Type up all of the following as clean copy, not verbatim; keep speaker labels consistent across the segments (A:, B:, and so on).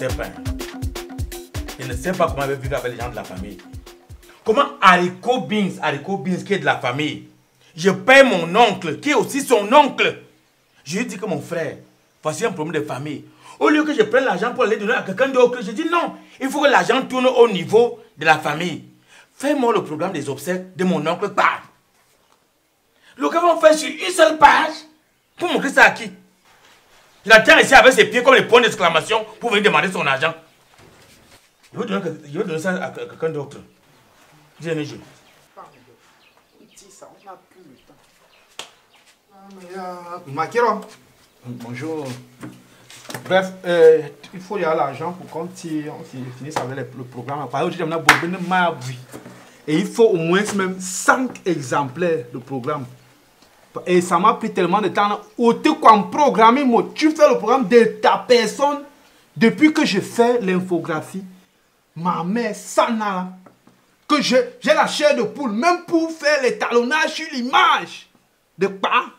A: sais pas. Je ne sais pas comment elle vivre avec les gens de la famille. Comment Haricot Beans qui est de la famille, je paie mon oncle, qui est aussi son oncle. Je lui dis que mon frère, voici un problème de famille. Au lieu que je prenne l'argent pour aller donner à quelqu'un d'autre, je dis non, il faut que l'argent tourne au niveau de la famille. Fais-moi le programme des obsèques de mon oncle, pas. Le gars va faire sur une seule page pour montrer ça à qui? Il attend ici avec ses pieds comme les points d'exclamation pour venir demander son argent. Je vais donner ça à quelqu'un d'autre. Dis un jeu.
B: Makiro. Bonjour. Bref, il faut y avoir l'argent pour qu'on finisse avec le programme. Par exemple, et il faut au moins même 5 exemplaires de programme. Et ça m'a pris tellement de temps. Tu fais le programme de ta personne depuis que je fais l'infographie. Ma mère, ça n'a que j'ai la chair de poule, même pour faire l'étalonnage sur l'image. De pas.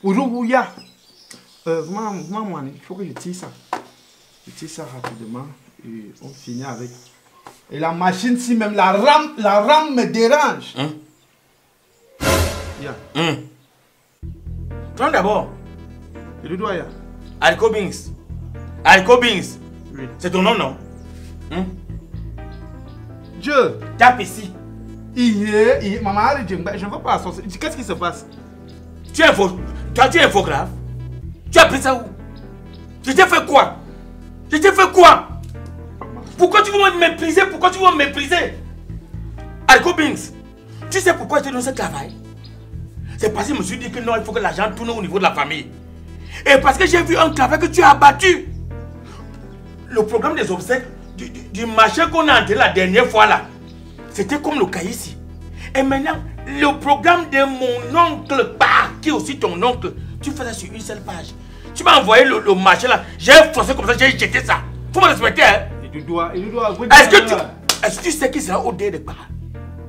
B: Ourouya. Maman, il faut que je tire ça. Je tire ça rapidement et on finit avec. Et la machine, si même la rame me dérange.
A: Yeah. Prends d'abord.
B: Et le doigt,
A: Haricot Beans. Haricot Beans.
B: Oui.
A: C'est ton nom, non?
B: Dieu.
A: Tape ici.
B: Maman, je ne veux pas associer. Qu'est-ce qui se passe?
A: Tu es infographe? Tu as pris ça où? Je t'ai fait quoi? Pourquoi tu veux me mépriser? Haricot Beans, tu sais pourquoi je t'ai donné ce travail? C'est parce que je me suis dit que non, il faut que l'argent tourne au niveau de la famille. Et parce que j'ai vu un travail que tu as abattu. Le programme des obsèques du marché qu'on a entré la dernière fois là, c'était comme le cas ici. Et maintenant, le programme de mon oncle, qui est aussi ton oncle, tu fais ça sur une seule page. Tu m'as envoyé le marché là, j'ai forcé comme ça, j'ai jeté ça. Faut me respecter, hein. Est-ce que tu sais qui sera au dé de quoi?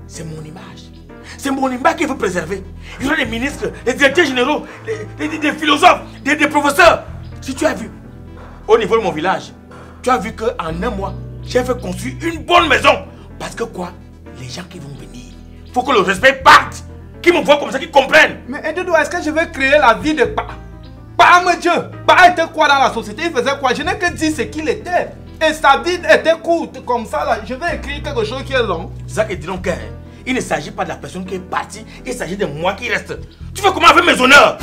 A: C'est mon image. C'est mon image qu'il faut préserver. Il y aura des ministres, des directeurs généraux, des philosophes, des professeurs. Si tu as vu, au niveau de mon village, tu as vu qu'en un mois, j'ai fait construire une bonne maison. Parce que quoi? Les gens qui vont venir, il faut que le respect parte. Qui me voient comme ça, qui comprennent.
B: Mais Doudou, est-ce que je vais créer la vie de Pa? Mon Dieu, Pa était quoi dans la société? Il faisait quoi? Je n'ai que dit ce qu'il était. Et sa vie était courte comme ça là. Je vais écrire quelque chose qui est long.
A: C'est ça que dit donc, il ne s'agit pas de la personne qui est partie, il s'agit de moi qui reste. Tu fais comment avec mes honneurs?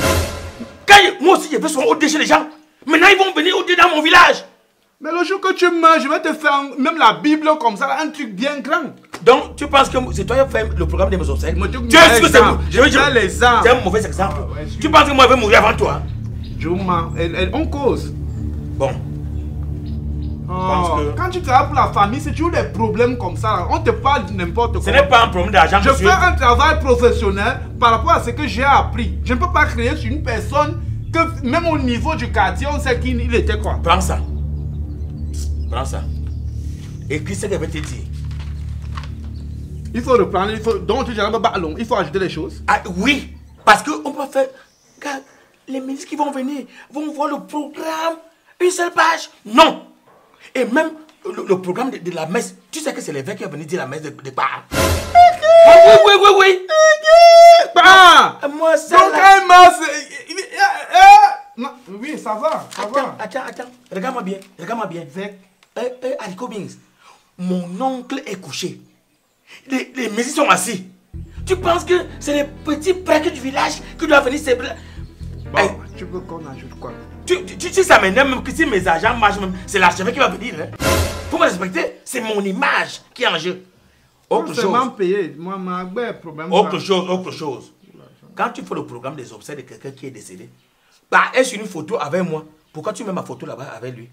A: Quand moi aussi je veux son OD chez les gens, maintenant ils vont venir OD dans mon village.
B: Mais le jour que tu meurs, je vais te faire même la Bible comme ça, un truc bien grand.
A: Donc tu penses que c'est toi qui as fait le programme de mes obsèques?
B: Tu es que c'est moi.
A: C'est un mauvais exemple. Tu penses que moi je vais mourir avant toi?
B: Jouma, on cause.
A: Bon.
B: Quand tu travailles pour la famille, c'est toujours des problèmes comme ça. On te parle de n'importe quoi.
A: Ce n'est pas un problème d'argent.
B: Je fais un travail professionnel par rapport à ce que j'ai appris. Je ne peux pas créer sur une personne que même au niveau du quartier, on sait qu'il était quoi.
A: Prends ça. Prends ça. Écris ce qu'elle veut te dire.
B: Il faut reprendre, donc tu diras ballon, il faut ajouter les choses.
A: Ah oui, parce qu'on peut faire. Regarde, les ministres qui vont venir vont voir le programme, une seule page. Non. Et même le programme de la messe, tu sais que c'est l'évêque qui est venu dire la messe de Bah. Oui.
B: Bah.
A: Moi, ça.
B: Donc, oui, ça va.
A: Attends. Regarde-moi bien. Haricot Beans, mon oncle est couché. Les messieurs sont assis. Tu penses que c'est les petits prêtres du village qui doivent venir célébrer?
B: Bon, tu veux qu'on ajoute quoi?
A: Tu sais, ça m'énerve même que si mes agents marchent, c'est l'archevêque qui va venir. Hein. Pour me respecter, c'est mon image qui est en jeu. Autre chose.
B: Payé. Moi, problème.
A: Autre chose. Quand tu fais le programme des obsèques de quelqu'un qui est décédé, bah, est-ce une photo avec moi? Pourquoi tu mets ma photo là-bas avec lui?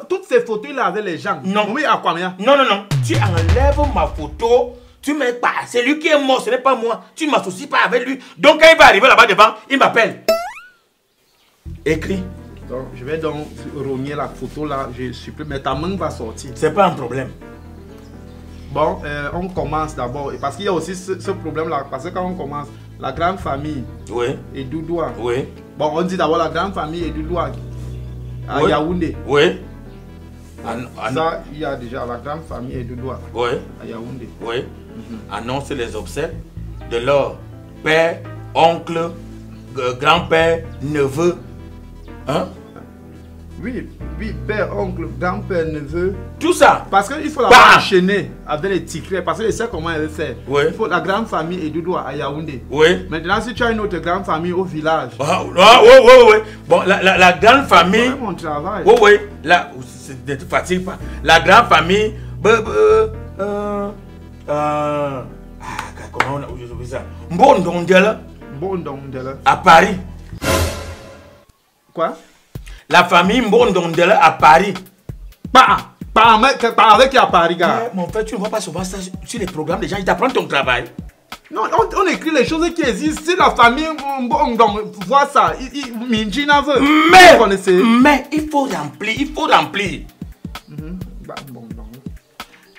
B: Toutes ces photos là avec les gens.
A: Non.
B: Oui, à combien?
A: Non. Tu enlèves ma photo. Tu mets pas. C'est lui qui est mort, ce n'est pas moi. Tu ne m'associes pas avec lui. Donc quand il va arriver là-bas devant, il m'appelle. Écris.
B: Donc, je vais donc rogner la photo là. Je supprime, mais ta main va sortir.
A: C'est pas un problème.
B: Bon, on commence d'abord. Parce qu'il y a aussi ce problème là. Parce que quand on commence, la grande famille.
A: Oui.
B: Et Doudoua.
A: Oui.
B: Bon, on dit d'abord la grande famille et Doudoua. à Yaoundé.
A: Oui.
B: Ça, il y a déjà la grande famille et Doudou
A: Oui.
B: à Yaoundé.
A: Oui. Annonce les obsèques de leur père, oncle, grand-père, neveu. Hein?
B: Oui, père, oncle, grand-père, neveu.
A: Tout ça.
B: Parce qu'il faut l'avoir enchaîné avec les tickets. Parce que je sais comment elle veut faire.
A: Oui.
B: Il faut la grande famille et Doudou à Yaoundé.
A: Oui.
B: Maintenant, si tu as une autre grande famille au village.
A: Oui. Bon, la grande famille.
B: C'est mon travail.
A: Oui. Ne te fatigue pas. La grande famille. Comment on a oublié ça? Mbondondela. À Paris.
B: Quoi?
A: La famille Mbondondela à Paris.
B: Pas avec qui à Paris, gars.
A: Mon frère, tu ne vois pas souvent ça sur les programmes des gens. Ils t'apprennent ton travail.
B: Non, on écrit les choses qui existent. Si la famille voit ça, Minjina veut.
A: Mais il faut remplir.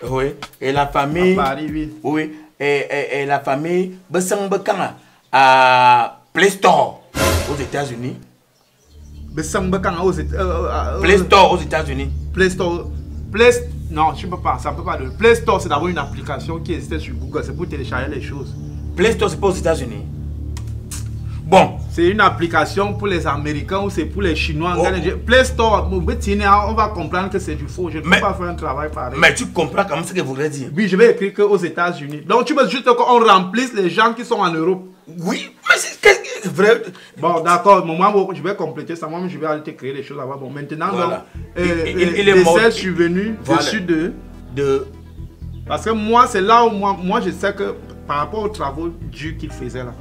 A: Oui. Et la famille.
B: À Paris, oui.
A: Oui. Et la famille Bessangbekanga à Play Store aux États-Unis.
B: Bessangbekanga aux États-Unis.
A: Play Store aux États-Unis.
B: Play Store. Non, je ne peux pas. Ça ne peut pas. Le Play Store, c'est d'abord une application qui existait sur Google. C'est pour télécharger les choses.
A: Play Store, c'est pas aux États-Unis. Bon.
B: C'est une application pour les Américains ou c'est pour les Chinois. Play Store, on va comprendre que c'est du faux. Je ne peux pas faire un travail pareil.
A: Mais tu comprends quand même ce que vous voulez dire.
B: Oui, je vais écrire qu'aux États-Unis. Donc tu veux juste qu'on remplisse les gens qui sont en Europe.
A: Oui, mais c'est vrai.
B: Bon, d'accord. Moi, je vais compléter ça. Moi, je vais aller te créer des choses là-bas. Bon, maintenant,
A: voilà.
B: il est mort. Je suis venu dessus de... Parce que moi, c'est là où moi, je sais que par rapport aux travaux durs qu'il faisait là,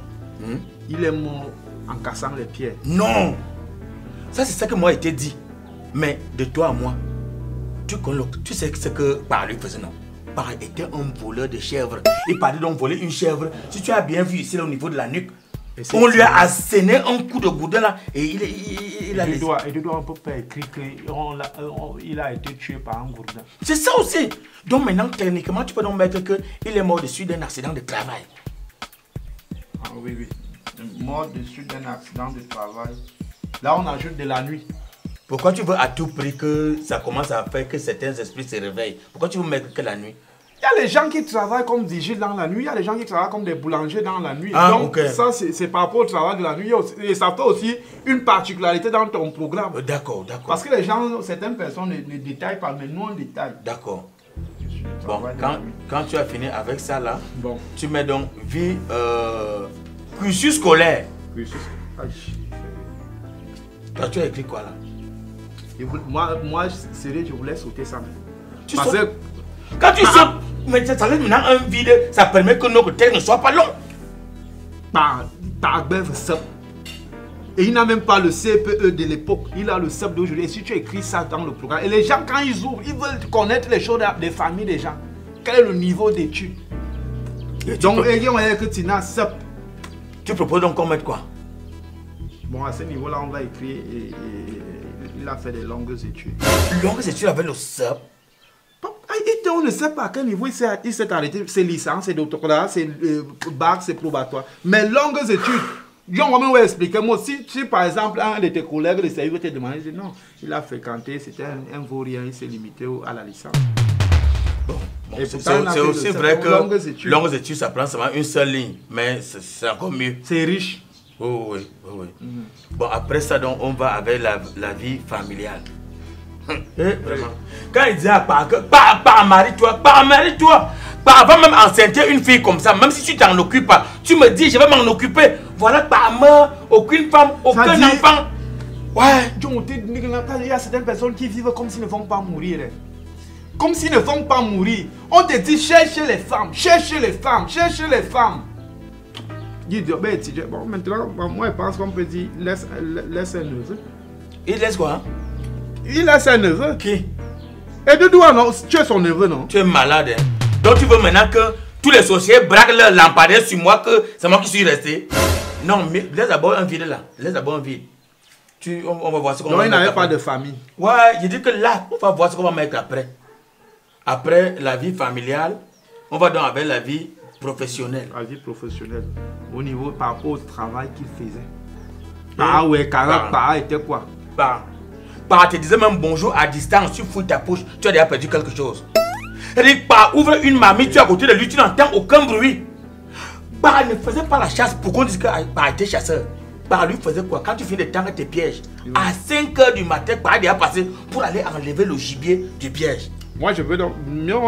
B: il est mort en cassant les pierres.
A: Non. Ça, c'est ça que moi, été dit. Mais de toi à moi, tu sais ce que Paris faisait, non? Paris était un voleur de chèvres. Il parlait donc voler une chèvre. Si tu as bien vu ici, là, au niveau de la nuque, on lui a asséné un coup de boudin là et il a laissé.
B: Et on ne peut pas écrire qu'il a été tué par un gourdin.
A: C'est ça aussi. Donc maintenant, techniquement, tu peux donc mettre qu'il est mort dessus d'un accident de travail.
B: Ah oui. Mort dessus d'un accident de travail. Là, on ajoute de la nuit.
A: Pourquoi tu veux à tout prix que ça commence à faire que certains esprits se réveillent? Pourquoi tu veux mettre que la nuit?
B: Il y a les gens qui travaillent comme vigiles dans la nuit, il y a les gens qui travaillent comme des boulangers dans la nuit.
A: Ah,
B: donc
A: okay.
B: Ça, c'est par rapport au travail de la nuit. Et ça fait aussi une particularité dans ton programme.
A: D'accord.
B: Parce que les gens, certaines personnes ne détaillent pas, mais nous on détaille.
A: D'accord. Bon, quand tu as fini avec ça là,
B: bon.
A: Tu mets donc vie cursus scolaire. Toi, tu as écrit quoi là?
B: Moi, sérieux, je voulais sauter ça.
A: Parce que quand tu sautes, mais ça laisse maintenant un vide, ça permet que notre texte ne soit pas long.
B: Et il n'a même pas le CPE de l'époque, il a le CEP d'aujourd'hui. Et si tu écris ça dans le programme, et les gens quand ils ouvrent, ils veulent connaître les choses des familles des gens. Quel est le niveau d'études? Donc,
A: tu proposes donc qu'on mette quoi?
B: Bon, à ce niveau-là, on va écrire il a fait des longues études.
A: Longues études avec le CEP?
B: On ne sait pas à quel niveau il s'est arrêté. C'est licence, c'est doctorat, c'est bac, c'est probatoire. Mais longues études, je vais expliquer. Moi, si par exemple, un de tes collègues de service te demande, je dis non, il a fréquenté, c'était un vaurien, il s'est limité à la licence.
A: Bon, c'est aussi vrai que longues études, ça prend seulement une seule ligne, mais c'est encore mieux.
B: C'est riche.
A: Oui. Bon, après ça, donc, on va avec la vie familiale. Vraiment. Quand il dit pas marie-toi, pas avant même enceinter une fille comme ça, même si tu t'en occupes pas, tu me dis je vais m'en occuper. Voilà, pas mort, aucune femme, aucun enfant. Ouais.
B: Il y a certaines personnes qui vivent comme s'ils ne vont pas mourir. Comme s'ils ne vont pas mourir. On te dit cherchez les femmes. Bon, maintenant, moi je pense qu'on peut dire laisse un neveu.
A: Il laisse quoi?
B: Il a un neveu.
A: Qui?
B: Et Doudou, non, tu es son neveu, non?
A: Tu es malade, hein? Donc tu veux maintenant que tous les sorciers braquent leur lampadaire sur moi, que c'est moi qui suis resté? Non, mais laisse d'abord un vide là. On va voir ce qu'on va mettre.
B: Non, il n'avait pas de famille.
A: Ouais, je dis que là, on va voir ce qu'on va mettre après. Après la vie familiale, on va donc avec la vie professionnelle.
B: La vie professionnelle. Au niveau par rapport au travail qu'il faisait. Ah ouais, carrément, était quoi?
A: Par te disant même bonjour à distance, tu fouilles ta poche, tu as déjà perdu quelque chose. C'est-à-dire, par ouvre une marmite, tu es à côté de lui, tu n'entends aucun bruit. Par ne faisait pas la chasse pour qu'on dise que par était chasseur. Par lui faisait quoi? Quand tu finis de tendre tes pièges, à 5 h du matin, par déjà passé pour aller enlever le gibier du piège.
B: Moi, je veux donc mieux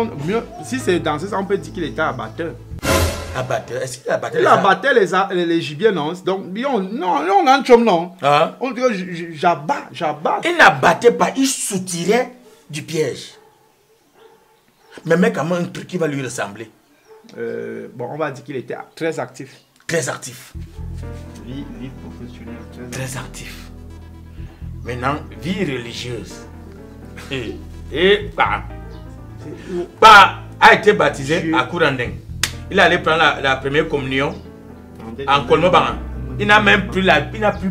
B: si c'est dans ce sens, on peut dire qu'il était abatteur.
A: Abatteur? Est-ce qu'il abattait
B: il abattait les gibiers, non? Donc, non, on a un chum, non?
A: Ah.
B: On dit que j'abat.
A: Il n'abattait pas, il soutirait du piège. Mais mec, comment un truc qui va lui ressembler?
B: Bon, on va dire qu'il était très actif.
A: Très actif.
B: Vie professionnelle.
A: Très actif. Maintenant, vie religieuse. Et a été baptisé à Kourandeng. Il allait prendre la première communion en Kolmoban. Il n'a même plus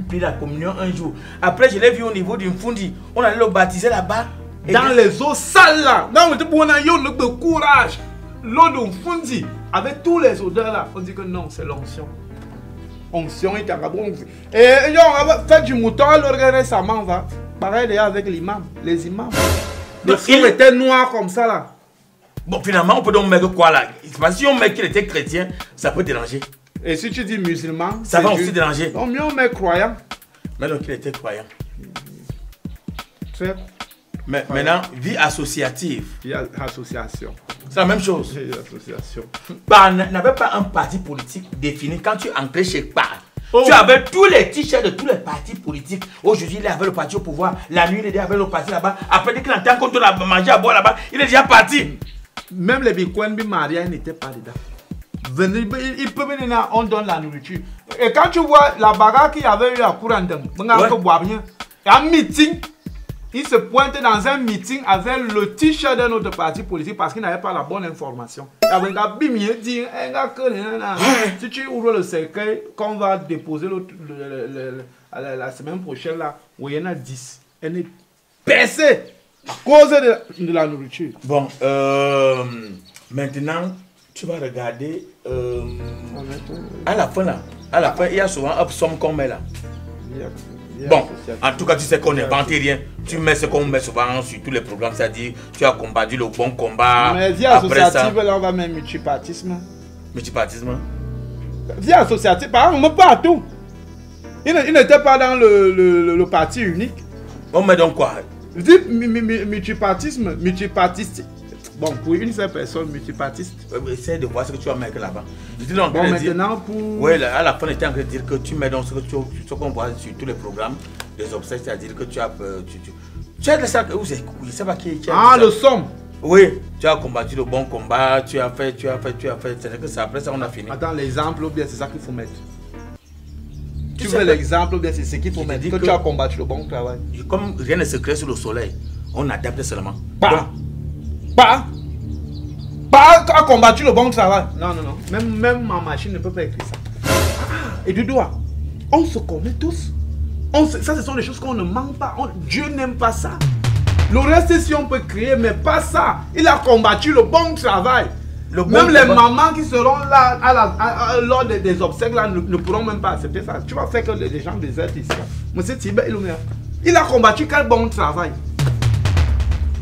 A: pris la communion un jour. Après, je l'ai vu au niveau d'une Fundi. On allait le baptiser là-bas.
B: Dans les eaux sales là. On a eu le courage. L'eau de Fundi, avec tous les odeurs là. On dit que non, c'est l'onction. Onction et Tagabon. Et on va faire du mouton récemment. Va. Pareil avec l'imam, les imams. Le film était noir comme ça là.
A: Bon, finalement, on peut donc mettre quoi là? Parce que si on met qu'il était chrétien, ça peut déranger.
B: Et si tu dis musulman,
A: ça va aussi déranger.
B: Non, mieux on met croyant.
A: Mais donc il était croyant.
B: Très.
A: Mais croyant. Maintenant, vie associative.
B: Vie association.
A: C'est la même chose.
B: Vie association.
A: N'avait pas un parti politique défini quand tu entrais chez Par. Tu avais tous les t-shirts de tous les partis politiques. Aujourd'hui, il avait le parti au pouvoir. La nuit, il avait le parti là-bas. Après, dès qu'il entend qu'on doit manger à boire là-bas, il est déjà parti.
B: Même les Bitcoin, Maria n'était pas dedans. Il peut venir, on donne la nourriture. Et quand tu vois la bagarre qu'il y avait eu à Kourandeng, il y a un meeting. Il se pointe dans un meeting avec le t-shirt de notre parti politique parce qu'il n'avait pas la bonne information. Si tu ouvres le cercueil qu'on va déposer la semaine prochaine, là, où il y en a 10, elle est percée à cause de la nourriture.
A: Bon, maintenant, tu vas regarder à la fin, il y a souvent un somme qu'on met là. Bon, en tout cas, tu sais qu'on n'invente rien. Tu mets ce qu'on met souvent sur tous les programmes, c'est-à-dire tu as combattu le bon combat.
B: Mais vie associative, là, on va mettre multipartisme.
A: Multipartisme?
B: Vie associative, par exemple, on met partout. Il n'était pas dans le parti unique.
A: On met donc quoi?
B: Je dis multipartisme, multipartiste. Bon, pour une seule personne multipartiste.
A: Essaye de voir ce que tu vas mettre là-bas.
B: Bon, maintenant pour...
A: Oui, à la fin, on était en train de dire que tu mets donc ce qu'on voit sur tous les programmes des obsèques, c'est-à-dire que tu as... Tu as de ça, je ne sais pas qui...
B: Ah, le somme.
A: Oui, tu as combattu le bon combat, tu as fait. C'est que ça, après ça, on a fini.
B: Attends, l'exemple ou bien c'est ça qu'il faut mettre? Tu veux l'exemple ou bien c'est ce qu'il faut mettre? Que tu as combattu le bon travail.
A: Comme rien ne se crée sur le soleil, on adapte seulement.
B: Pas a combattu le bon travail. Non. Même ma machine ne peut pas écrire ça. Et du doigt, on se connaît tous. Ça, ce sont des choses qu'on ne manque pas. Dieu n'aime pas ça. Le reste, si on peut créer, mais pas ça. Il a combattu le bon travail. Même les mamans qui seront là lors des obsèques là, ne pourront même pas accepter ça. Tu vas faire que les gens désertent ici. Monsieur Tibet, il a combattu quel bon travail.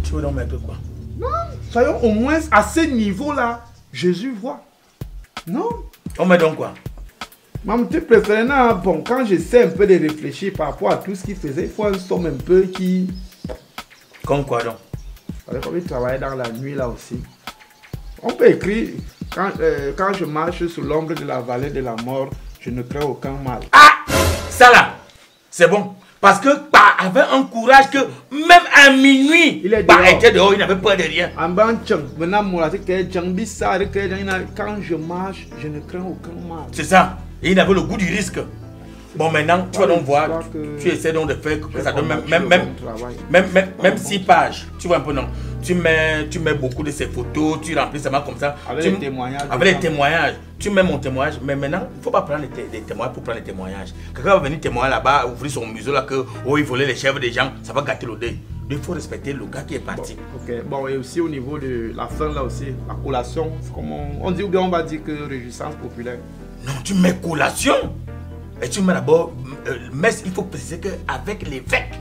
A: Tu veux donc mettre quoi?
B: Non, soyons au moins à ce niveau-là, Jésus voit. Non.
A: On met donc quoi?
B: Maman, tu préfères, bon, quand j'essaie un peu de réfléchir par rapport à tout ce qu'il faisait, il faut un somme un peu qui...
A: Comme quoi donc?
B: Comme il travaillait dans la nuit là aussi. On peut écrire, quand je marche sous l'ombre de la vallée de la mort, je ne crains aucun mal.
A: Ah! Ça là, c'est bon. Parce que avait un courage que même à minuit, il était dehors, il n'avait peur de rien.
B: Quand je marche, je ne crains aucun mal.
A: C'est ça. Et il avait le goût du risque. Bon, maintenant, tu vas donc voir, tu essaies donc de faire que ça donne même 6 pages. Tu vois un peu, non? Tu mets beaucoup de ces photos, tu remplis seulement comme ça.
B: Avec les témoignages.
A: Avec les témoignages. Tu mets mon témoignage, mais maintenant, il ne faut pas prendre les témoignages pour prendre les témoignages. Quelqu'un va venir témoigner là-bas, ouvrir son museau là, que il volait les chèvres des gens, ça va gâter l'odeur. Il faut respecter le gars qui est parti.
B: Bon, ok. Bon, et aussi au niveau de la fin là aussi, la collation, comme on dit ou bien on va dire que réjouissance populaire.
A: Non, tu mets collation. Et tu mets d'abord, messe, il faut préciser qu'avec l'évêque.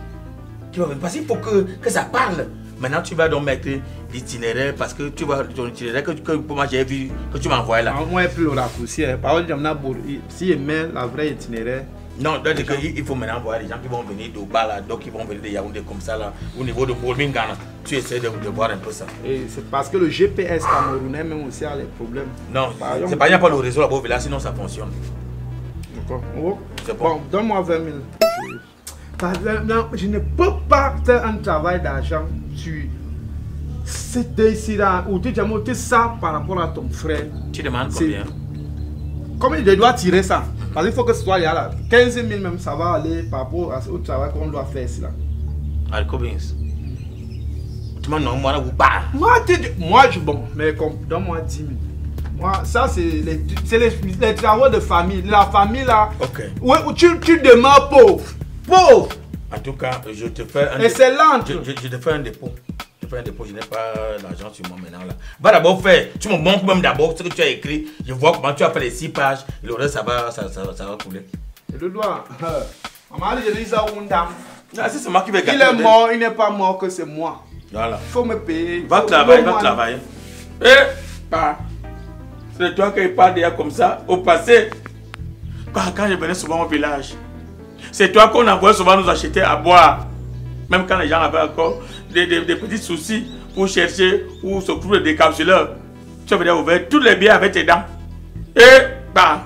A: Parce qu'il faut que ça parle. Maintenant, tu vas donc mettre l'itinéraire parce que tu vois ton itinéraire que moi j'ai vu que tu m'as envoyé là.
B: Moi, plus le raccourci. Par exemple, si je mets la vraie itinéraire.
A: Non, donc il faut maintenant voir les gens qui vont venir d'Oba là, donc ils vont venir de Yaoundé comme ça là, au niveau de Bolmingana. Tu essaies de voir un peu ça. Et
B: c'est parce que le GPS camerounais même aussi a les problèmes.
A: Non, c'est pas, il n'y a pas le réseau là-bas, là, sinon ça fonctionne.
B: D'accord. Bon, donne-moi 20 000. Non, je ne peux pas faire un travail d'argent sur cette ici-là, où tu as monté ça par rapport à ton frère.
A: Tu demandes combien?
B: Comment je dois tirer ça? Parce qu'il faut que ce soit là. 15 000 même, ça va aller par rapport au travail qu'on doit faire ici là.
A: Alcobins. Tu m'as non, moi là, vous pas.
B: Moi, bon, mais donne-moi 10 000. Moi, ça, c'est les travaux de famille. La famille là.
A: Ok.
B: Où tu demeures pauvre. Pauvre.
A: En tout cas, je te fais un
B: dépôt. Excellent.
A: Je te fais un dépôt. Je n'ai pas l'argent sur moi maintenant là. Va d'abord faire. Tu me montres même d'abord ce que tu as écrit. Je vois comment tu as fait les 6 pages. Et le reste, ça va couler.
B: Je dois. Maman, je dis ça où
A: c'est moi qui vais gâter.
B: Il est mort, il n'est pas mort que c'est moi.
A: Voilà.
B: Il faut me payer.
A: Va travailler. C'est toi qui parles déjà comme ça au passé. Quand je venais souvent au village, c'est toi qu'on envoyait souvent nous acheter à boire. Même quand les gens avaient encore des petits soucis pour chercher ou se trouver des décapsuleurs. Tu venais ouvrir tous les biens avec tes dents. Et bah.